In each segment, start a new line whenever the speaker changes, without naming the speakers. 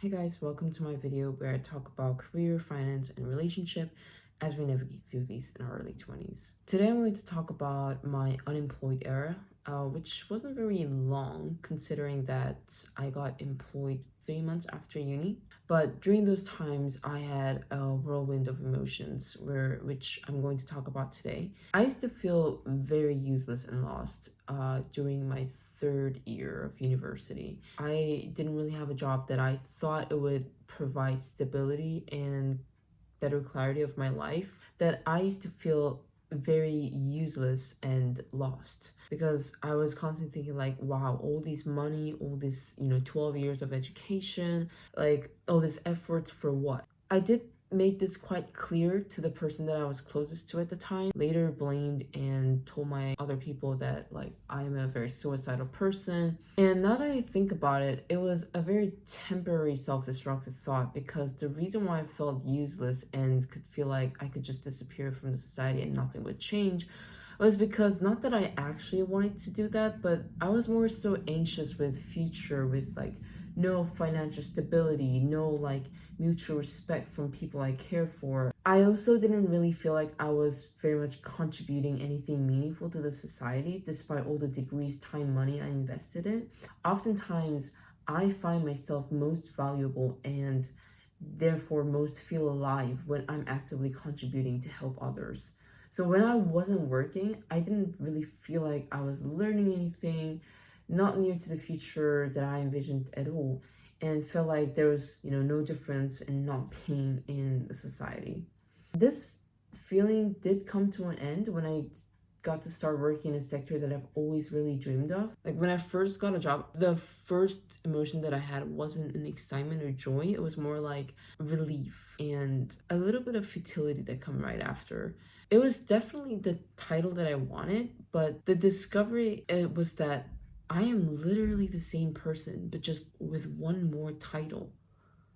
Hey guys, welcome to my video where I talk about career, finance, and relationship as we navigate through these in our early 20s. Today I'm going to talk about my unemployed era, which wasn't very long considering that I got employed 3 months after uni. But during those times, I had a whirlwind of emotions which I'm going to talk about today. I used to feel very useless and lost during my third year of university. I didn't really have a job that I thought it would provide stability and better clarity of my life, that I used to feel very useless and lost because I was constantly thinking like, wow, all this money, all this, 12 years of education, like all this efforts for what? I did make this quite clear to the person that I was closest to at the time, later blamed and told my other people that like I'm a very suicidal person. And now that I think about it, it was a very temporary self-destructive thought, because the reason why I felt useless and could feel like I could just disappear from the society and nothing would change was because not that I actually wanted to do that, but I was more so anxious with future, with like no financial stability, no like mutual respect from people I care for. I also didn't really feel like I was very much contributing anything meaningful to the society despite all the degrees, time, money I invested in. Oftentimes, I find myself most valuable and therefore most feel alive when I'm actively contributing to help others. So when I wasn't working, I didn't really feel like I was learning anything, not near to the future that I envisioned at all, and felt like there was, no difference in not being in the society. This feeling did come to an end when I got to start working in a sector that I've always really dreamed of. Like when I first got a job, the first emotion that I had wasn't an excitement or joy. It was more like relief and a little bit of futility that come right after. It was definitely the title that I wanted, but the discovery it was that I am literally the same person, but just with one more title.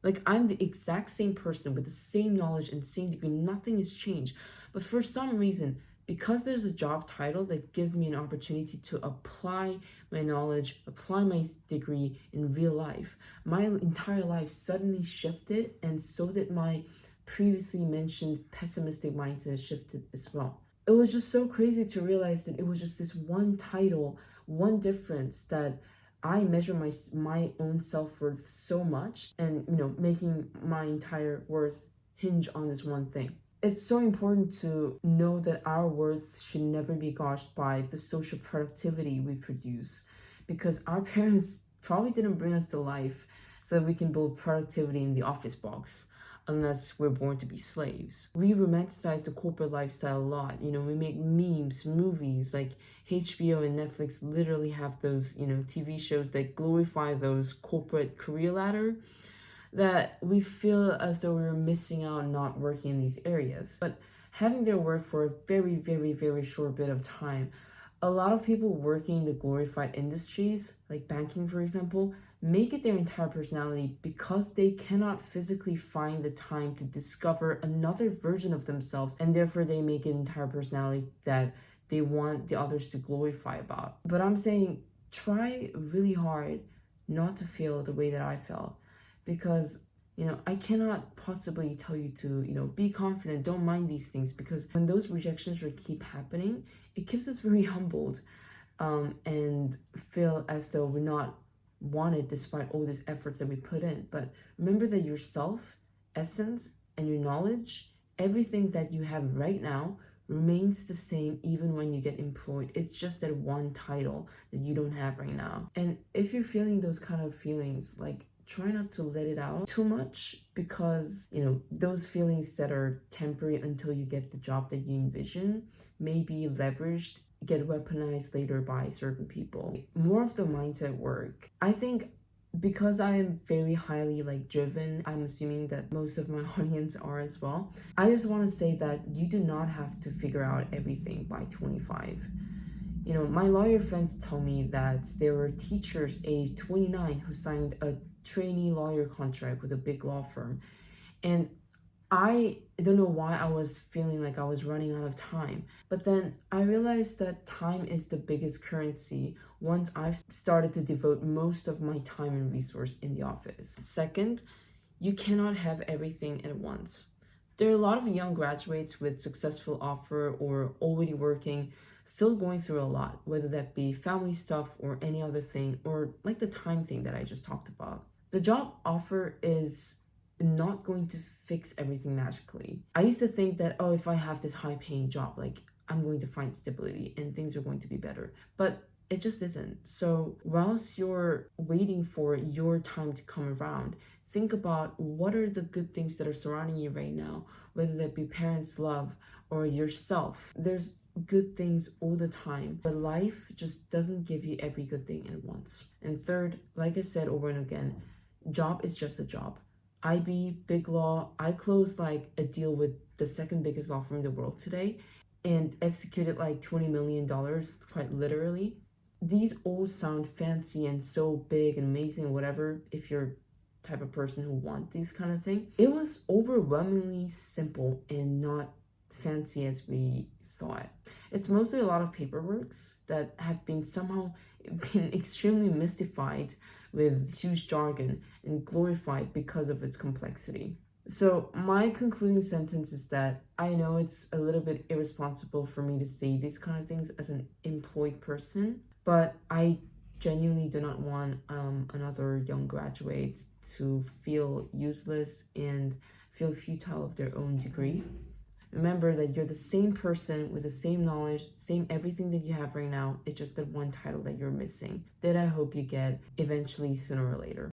Like I'm the exact same person with the same knowledge and same degree. Nothing has changed. But for some reason, because there's a job title that gives me an opportunity to apply my knowledge, apply my degree in real life, my entire life suddenly shifted, and so did my previously mentioned pessimistic mindset shifted as well. It was just so crazy to realize that it was just this one title, one difference, that I measure my own self-worth so much, and making my entire worth hinge on this one thing. It's so important to know that our worth should never be gauged by the social productivity we produce, because our parents probably didn't bring us to life so that we can build productivity in the office box, unless we're born to be slaves. We romanticize the corporate lifestyle a lot. We make memes, movies, like HBO and Netflix literally have those, TV shows that glorify those corporate career ladder, that we feel as though we're missing out not working in these areas. But having their work for a very, very, very short bit of time, a lot of people working in the glorified industries, like banking, for example, make it their entire personality because they cannot physically find the time to discover another version of themselves, and therefore they make an entire personality that they want the others to glorify about. But I'm saying try really hard not to feel the way that I felt, because I cannot possibly tell you to, be confident, don't mind these things, because when those rejections will keep happening, it keeps us very humbled, and feel as though we're not wanted despite all these efforts that we put in. But remember that your self, essence, and your knowledge, everything that you have right now remains the same even when you get employed. It's just that one title that you don't have right now. And if you're feeling those kind of feelings, like try not to let it out too much, because those feelings that are temporary until you get the job that you envision may be leveraged, get weaponized later by certain people. More of the mindset work, I think, because I am very highly driven. I'm assuming that most of my audience are as well. I just want to say that you do not have to figure out everything by 25. My lawyer friends tell me that there were teachers age 29 who signed a trainee lawyer contract with a big law firm. And I don't know why I was feeling like I was running out of time. But then I realized that time is the biggest currency once I've started to devote most of my time and resource in the office. Second, you cannot have everything at once. There are a lot of young graduates with successful offer or already working, still going through a lot, whether that be family stuff or any other thing, or like the time thing that I just talked about. The job offer is not going to fix everything magically. I used to think that, oh, if I have this high paying job, like I'm going to find stability and things are going to be better. But it just isn't. So, whilst you're waiting for your time to come around, think about what are the good things that are surrounding you right now, whether that be parents' love or yourself. There's good things all the time, but life just doesn't give you every good thing at once. And third, like I said over and again, job is just a job. IB, big law, I closed like a deal with the second biggest law firm in the world today and executed like $20 million, quite literally. These all sound fancy and so big and amazing, whatever, if you're type of person who want these kind of thing. It was overwhelmingly simple and not fancy as we thought. It's mostly a lot of paperworks that have been somehow been extremely mystified with huge jargon and glorified because of its complexity. So, my concluding sentence is that I know it's a little bit irresponsible for me to say these kind of things as an employed person, but I genuinely do not want another young graduate to feel useless and feel futile of their own degree. Remember that you're the same person with the same knowledge, same everything that you have right now. It's just that one title that you're missing that I hope you get eventually, sooner or later.